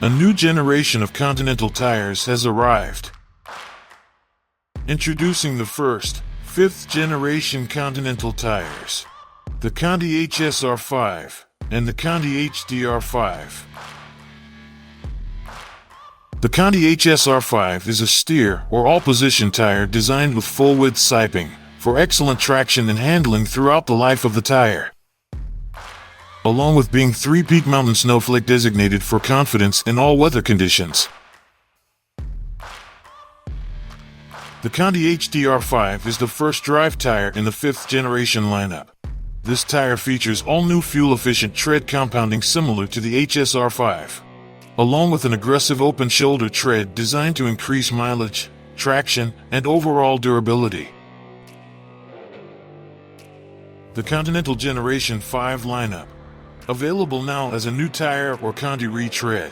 A new generation of Continental tires has arrived. Introducing the first, 5th generation Continental tires. The Conti HSR 5 and the Conti HDR 5. The Conti HSR 5 is a steer or all-position tire designed with full-width siping for excellent traction and handling throughout the life of the tire. Along with being 3-peak mountain snowflake designated for confidence in all weather conditions. The Conti HDR 5 is the first drive tire in the 5th generation lineup. This tire features all-new fuel-efficient tread compounding similar to the HSR 5, along with an aggressive open-shoulder tread designed to increase mileage, traction, and overall durability. The Continental Generation 5 lineup. Available now as a new tire or Conti retread.